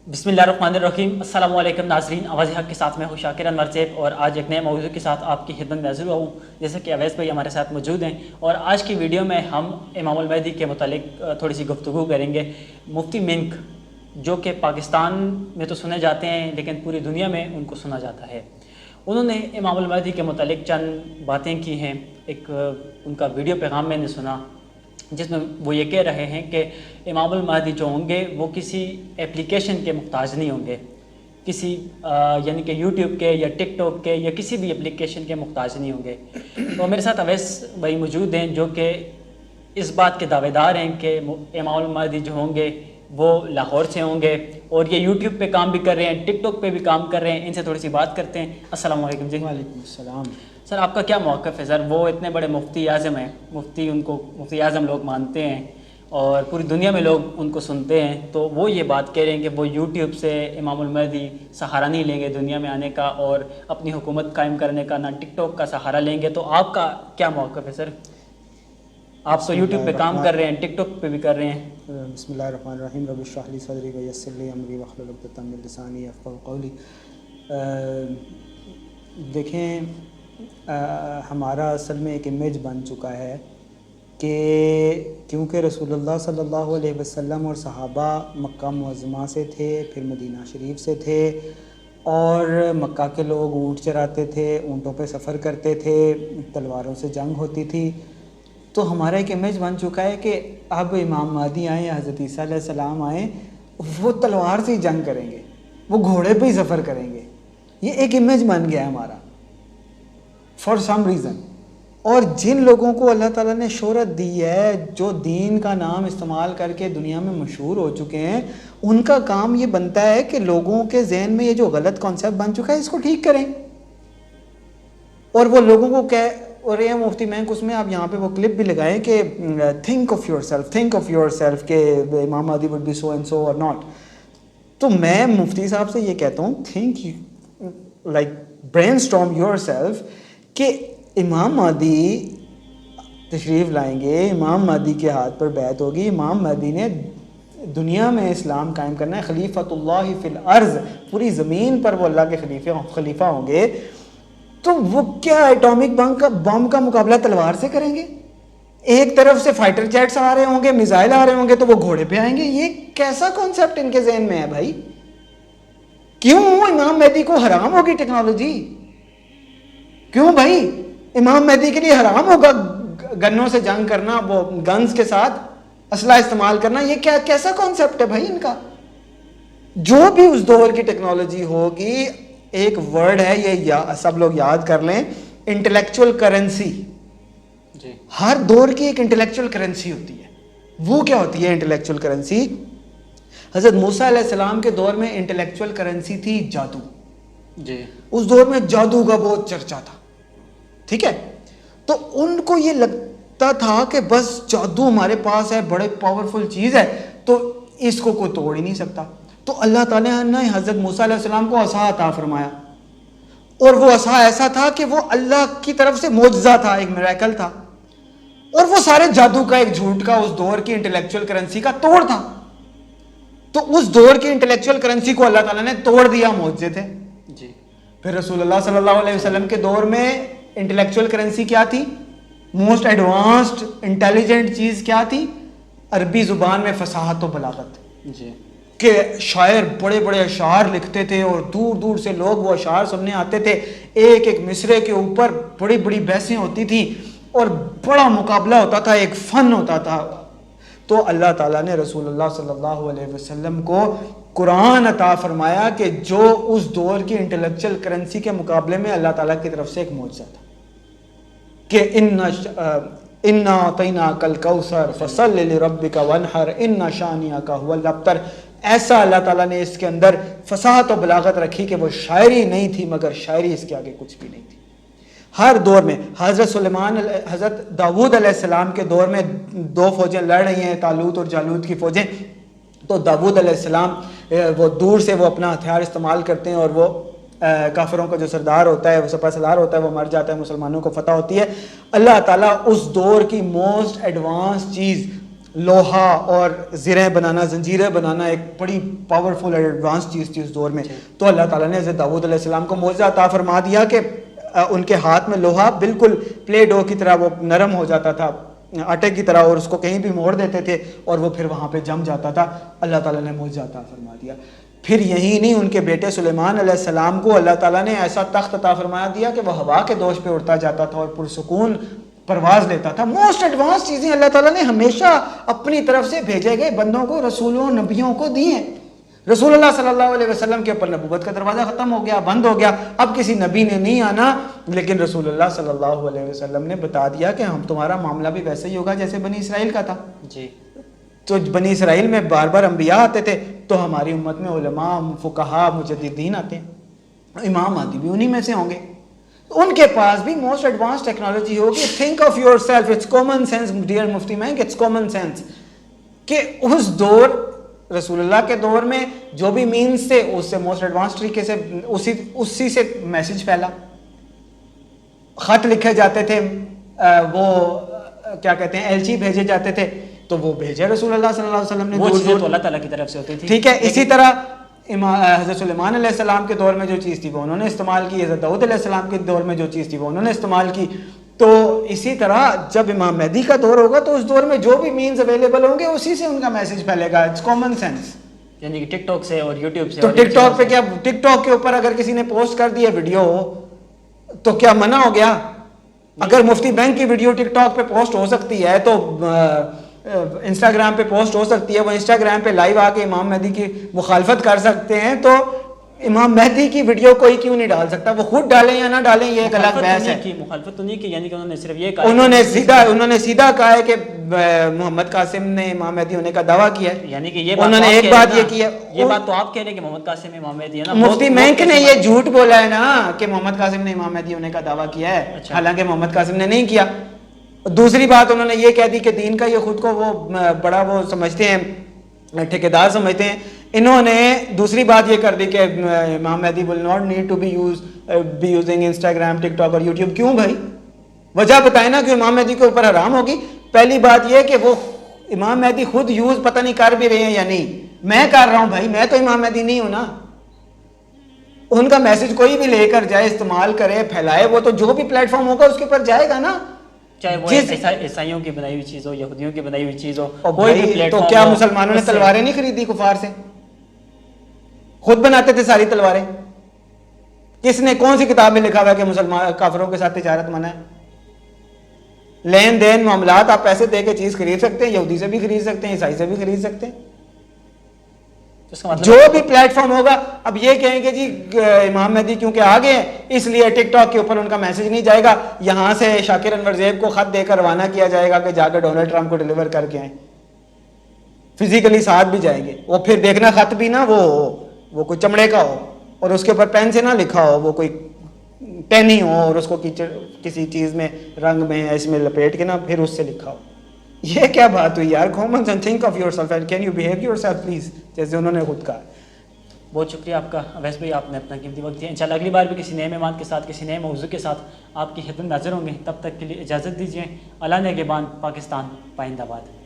बिस्मिल्लाहिर्रहमानिर्रहीम। अस्सलाम वालेकुम नाज़रीन, आवाज़ हक़ के साथ मैं हूँ शाकिर अनवर ज़ैब और आज एक नए मौजू के साथ आपकी खिदमत में हाज़िर हुआ हूँ। जैसे कि अवैस भाई हमारे साथ मौजूद हैं और आज की वीडियो में हम इमामुल महदी के मुतालिक थोड़ी सी गुफ्तगू करेंगे। मुफ्ती मिंक जो कि पाकिस्तान में तो सुने जाते हैं लेकिन पूरी दुनिया में उनको सुना जाता है, उन्होंने इमामुल महदी के मुतालिक चंद बातें की हैं। एक उनका वीडियो पैगाम मैंने सुना जिसमें वो ये कह रहे हैं कि इमामुल महदी जो होंगे वो किसी एप्लीकेशन के मुहताज नहीं होंगे, किसी यानी कि यूट्यूब के या टिकटॉक के या किसी भी एप्लीकेशन के मुहताज नहीं होंगे। तो मेरे साथ अवैस भाई मौजूद हैं जो कि इस बात के दावेदार हैं कि इमामुल महदी जो होंगे वो लाहौर से होंगे और ये यूट्यूब पे काम भी कर रहे हैं, टिकटॉक पे भी काम कर रहे हैं। इनसे थोड़ी सी बात करते हैं। अस्सलाम वालेकुम जी। वालेकुम अस्सलाम। सर आपका क्या मौक़िफ़ है? सर वो इतने बड़े मुफ्ती आज़म हैं, उनको मुफ्ती आज़म लोग मानते हैं और पूरी दुनिया में लोग उनको सुनते हैं, तो वो ये बात कह रहे हैं कि वो यूट्यूब से इमामुल महदी सहारा नहीं लेंगे दुनिया में आने का और अपनी हुकूमत कायम करने का, ना टिकटॉक का सहारा लेंगे। तो आपका क्या मौक़िफ़ है सर? आप तो यूट्यूब पे काम कर रहे हैं, टिकटॉक पे भी कर रहे हैं। बिस्मिल्लाहिर्रहमानिर्रहीम। रब्बि इश्रह ली सदरी व यस्सिर ली अमरी वहलुल उक़दतम मिन लिसानी यफ़क़हू क़ौली। देखें, हमारा असल में एक इमेज बन चुका है कि क्योंकि रसूलुल्लाह सल्लल्लाहु अलैहि वसल्लम और सहाबा मक्का मुअज़्ज़मा से थे, फिर मदीना शरीफ से थे और मक्का के लोग ऊँट चराते थे, ऊँटों पे सफ़र करते थे, तलवारों से जंग होती थी। तो हमारा एक इमेज बन चुका है कि अब इमाम महदी आए, हज़रत ईसा अलैहि सलाम आए, वो तलवार से ही जंग करेंगे, वो घोड़े पे ही सफ़र करेंगे। ये एक इमेज बन गया है हमारा फॉर सम रीज़न। और जिन लोगों को अल्लाह ताला ने शोहरत दी है, जो दीन का नाम इस्तेमाल करके दुनिया में मशहूर हो चुके हैं, उनका काम ये बनता है कि लोगों के जहन में ये जो गलत कॉन्सेप्ट बन चुका है इसको ठीक करें। और वो लोगों को और ये मुफ्ती महंक उसमें आप यहाँ पे वो क्लिप भी लगाएं कि थिंक ऑफ योर सेल्फ के इमाम Mahdi would be so and so और नॉट। तो मैं मुफ्ती साहब से ये कहता हूँ, think like brainstorm your self कि इमाम महदी तशरीफ़ लाएंगे, इमाम महदी के हाथ पर बैत होगी, इमाम महदी ने दुनिया में इस्लाम कायम करना है, खलीफतुल्लाह फिल अर्ज़, पूरी ज़मीन पर वो अल्लाह के खलीफा होंगे। तो वो क्या एटॉमिक बम का मुकाबला तलवार से करेंगे? एक तरफ से फाइटर जेट्स आ रहे होंगे, मिसाइल आ रहे होंगे, तो वो घोड़े पे आएंगे। ये कैसा कॉन्सेप्ट इनके जहन में है भाई? क्यों इमाम महदी को हराम होगी टेक्नोलॉजी? क्यों भाई इमाम महदी के लिए हराम होगा गन्नों से जंग करना, वो गन्स के साथ असला इस्तेमाल करना? ये कैसा कॉन्सेप्ट है भाई इनका? जो भी उस दौर की टेक्नोलॉजी होगी, एक वर्ड है ये सब लोग याद कर लें, इंटेलेक्चुअल करेंसी। हर दौर की एक इंटेलेक्चुअल करेंसी होती है। वो क्या होती है इंटेलेक्चुअल करेंसी? हज़रत मूसा अलैहिस्सलाम के दौर में इंटेलेक्चुअल करेंसी थी जादू जी। उस दौर में जादू का बहुत चर्चा था, ठीक है। तो उनको ये लगता था कि बस जादू हमारे पास है, बड़े पावरफुल चीज़ है, तो इसको कोई तोड़ ही नहीं सकता। तो अल्लाह ताला ने हज़रत मूसा अलैहिस्सलाम को असा अता फरमाया और वो असा ऐसा था कि वो अल्लाह की तरफ से मोजज़ा था, एक मिरेकल था, और वो सारे जादू का, एक झूठ का, उस दौर की इंटेलेक्चुअल करेंसी का तोड़ था। तो उस दौर की इंटेलेक्चुअल करेंसी को अल्लाह ताला ने तोड़ दिया, मोजज़े थे जी। फिर रसूलुल्लाह सल्लल्लाहु अलैहि वसल्लम के दौर में इंटेलेक्चुअल करेंसी क्या थी? मोस्ट एडवांस्ड इंटेलिजेंट चीज़ क्या थी? अरबी ज़ुबान में फसाहत और बलागत जी, कि शायर बड़े बड़े अशार लिखते थे और दूर दूर से लोग वो अशार सुनने आते थे। एक एक मिसरे के ऊपर बड़ी बड़ी बहसें होती थी और बड़ा मुकाबला होता था, एक फ़न होता था। तो अल्लाह ताला ने रसूलुल्लाह सल्लल्लाहु अलैहि वसल्लम को कुरान अता फरमाया कि जो उस दौर की इंटेलेक्चुअल करेंसी के मुकाबले में अल्लाह ताला की तरफ से एक मौजज़ा था कि इन्ना अतैना कल कौसर फसल्लि लिरब्बिका वन्हर इन्ना शानिअका हुवल अब्तर। ऐसा अल्लाह ताला ने इसके अंदर फसाहत और बलागत रखी कि वो शायरी नहीं थी मगर शायरी इसके आगे कुछ भी नहीं थी। हर दौर में हज़रत दाऊद अलैहिस्सलाम के दौर में दो फौजें लड़ रही हैं, तालूत और जालूत की फौजें। तो दाऊद अलैहिस्सलाम वो दूर से वो अपना हथियार इस्तेमाल करते हैं और वो काफिरों का जो सरदार होता है, वो सपा सलार होता है, वो मर जाता है, मुसलमानों को फतह होती है। अल्लाह ताला उस दौर की मोस्ट एडवांस चीज़ لوہا اور زریں بنانا, زنجیریں بنانا ایک بڑی پاورفل اور ایڈوانس چیز تھی اس دور میں. تو اللہ تعالیٰ نے حضرت داؤد علیہ السلام کو معجزہ عطا فرما دیا کہ ان کے ہاتھ میں لوہا بالکل پلے ڈو کی طرح وہ نرم ہو جاتا تھا, آٹے کی طرح, اور اس کو کہیں بھی موڑ دیتے تھے اور وہ پھر وہاں پہ جم جاتا تھا. اللہ تعالیٰ نے معجزہ عطا فرما دیا. پھر یہی نہیں, ان کے بیٹے سلیمان علیہ السلام کو اللہ تعالیٰ نے ایسا تخت عطا فرما دیا کہ وہ ہوا کے دوش پہ اڑتا جاتا تھا اور پرسکون پرواز لیتا تھا. موسٹ ایڈوانس چیزیں اللہ تعالیٰ نے ہمیشہ اپنی طرف سے بھیجے گئے بندوں کو, رسولوں, نبیوں کو دی ہیں. رسول اللہ صلی اللہ علیہ وسلم کے اوپر نبوت کا دروازہ ختم ہو گیا, بند ہو گیا. اب کسی نبی نے نہیں آنا, لیکن رسول اللہ صلی اللہ علیہ وسلم نے بتا دیا کہ ہم تمہارا معاملہ بھی ویسے ہی ہوگا جیسے بنی اسرائیل کا تھا. جی. تو بنی اسرائیل میں بار بار انبیاء آتے تھے, تو ہماری امت میں علماء, فقہاء, مجددین آتے ہیں, امام مہدی بھی انہی میں سے ہوں گے. ان کے پاس بھی موسٹ ایڈوانس ٹیکنالوجی ہوگی. Think of yourself, it's common sense dear Mufti مہنگ, اٹس کامن سینس کہ اس دور, رسول اللہ کے دور میں جو بھی مینز تھے اس سے موسٹ ایڈوانس طریقے سے اسی سے میسج پھیلا. خط لکھے جاتے تھے, وہ کیا کہتے ہیں, ایلچی بھیجے جاتے تھے, تو وہ بھیجے رسول اللہ صلی اللہ علیہ وسلم نے. وہ چیزیں تو اللہ تعالیٰ کی طرف سے ہوتی تھی. ٹھیک ہے. اسی طرح حضرت سلیمان علیہ السلام کے دور میں جو چیز تھی وہ انہوں نے استعمال کی, حضرت داؤد علیہ السلام کے دور میں جو چیز تھی وہ انہوں نے استعمال کی. تو اسی طرح جب امام مہدی کا دور ہوگا تو اس دور میں جو بھی مینز اویلیبل ہوں گے اسی سے ان کا میسج پھیلے گا. It's common sense. یعنی کہ ٹک ٹاک سے اور یوٹیوب سے. تو ٹک ٹاک پہ کیا, ٹک ٹاک کے اوپر اگر کسی نے پوسٹ کر دیا ویڈیو تو کیا منع ہو گیا؟ اگر مفتی بینک کی ویڈیو ٹک ٹاک پہ پوسٹ ہو سکتی ہے تو انسٹاگرام پہ پوسٹ ہو سکتی ہے. وہ انسٹاگرام پہ لائیو آ کے امام مہدی کی مخالفت کر سکتے ہیں, تو امام مہدی کی ویڈیو کوئی کیوں نہیں ڈال سکتا؟ وہ خود ڈالیں یا نہ ڈالیں یہ ایک الگ بحث ہے. مخالفت تو نہیں کی, یعنی کہ انہوں نے صرف یہ کہا, انہوں نے سیدھا کہا ہے کہ محمد قاسم نے امام مہدی ہونے کا دعویٰ کیا ہے. یعنی کہ یہ انہوں نے ایک بات یہ کی ہے, یہ بات تو آپ کہہ رہے ہیں کہ محمد قاسم امام مہدی ہے نا. مفتی مینک نے یہ جھوٹ بولا ہے نا کہ محمد قاسم نے امام مہدی ہونے کا دعویٰ کیا ہے, حالانکہ محمد قاسم نے نہیں کیا. دوسری بات انہوں نے یہ کہہ دی کہ دین کا یہ خود کو وہ بڑا وہ سمجھتے ہیں, ٹھیکیدار سمجھتے ہیں. انہوں نے دوسری بات یہ کر دی کہ Imam Mahdi will not need to be using Instagram, TikTok اور یوٹیوب. کیوں بھائی؟ وجہ بتائیں نا کہ امام مہدی کے اوپر حرام ہوگی. پہلی بات یہ کہ وہ امام مہدی خود یوز پتہ نہیں کر بھی رہے ہیں یا نہیں. میں کر رہا ہوں بھائی, میں تو امام مہدی نہیں ہوں نا. ان کا میسج کوئی بھی لے کر جائے, استعمال کرے, پھیلائے, وہ تو جو بھی پلیٹ فارم ہوگا اس کے اوپر جائے گا نا. چاہے وہ عیسائیوں کی بنائی ہوئی چیز ہو, یہودیوں کی بنائی ہوئی چیز ہو, کوئی بھی پلیٹ تو فارم. کیا مسلمانوں نے تلواریں نہیں خریدی کفار سے؟ خود بناتے تھے ساری تلواریں. کس نے, کون سی کتاب میں لکھا ہوا ہے کہ مسلمان کافروں کے ساتھ تجارت منع ہے؟ لین دین معاملات آپ پیسے دے کے چیز خرید سکتے ہیں, یہودی سے بھی خرید سکتے ہیں, عیسائی سے بھی خرید سکتے ہیں. جو بھی پلیٹ فارم ہوگا. اب یہ کہیں کہ جی امام مہدی کیونکہ آ گئے ہیں اس لیے ٹک ٹاک کے اوپر ان کا میسج نہیں جائے گا, یہاں سے شاکر انور زیب کو خط دے کر روانہ کیا جائے گا کہ جا کر ڈونلڈ ٹرمپ کو ڈیلیور کر کے آئیں. فزیکلی ساتھ بھی جائیں گے. وہ پھر دیکھنا خط بھی نہ وہ کوئی چمڑے کا ہو اور اس کے اوپر پین سے نہ لکھا ہو, وہ کوئی پین ہی ہو اور اس کو کسی چیز میں رنگ میں اس میں لپیٹ کے نہ پھر اس سے لکھا ہو. یہ کیا بات ہوئی یار؟ Common sense, think of your self and can you behave your self please, جیسے انہوں نے خود کہا. بہت شکریہ آپ کا اویس بھائی, آپ نے اپنا قیمتی وقت دیا. انشاءاللہ اگلی بار بھی کسی نئے مہمان کے ساتھ, کسی نئے موضوع کے ساتھ آپ کی خدمت میں حاضر ہوں گے. تب تک کے لیے اجازت دیجیے. اللہ نگہبان. پاکستان پائندہ باد.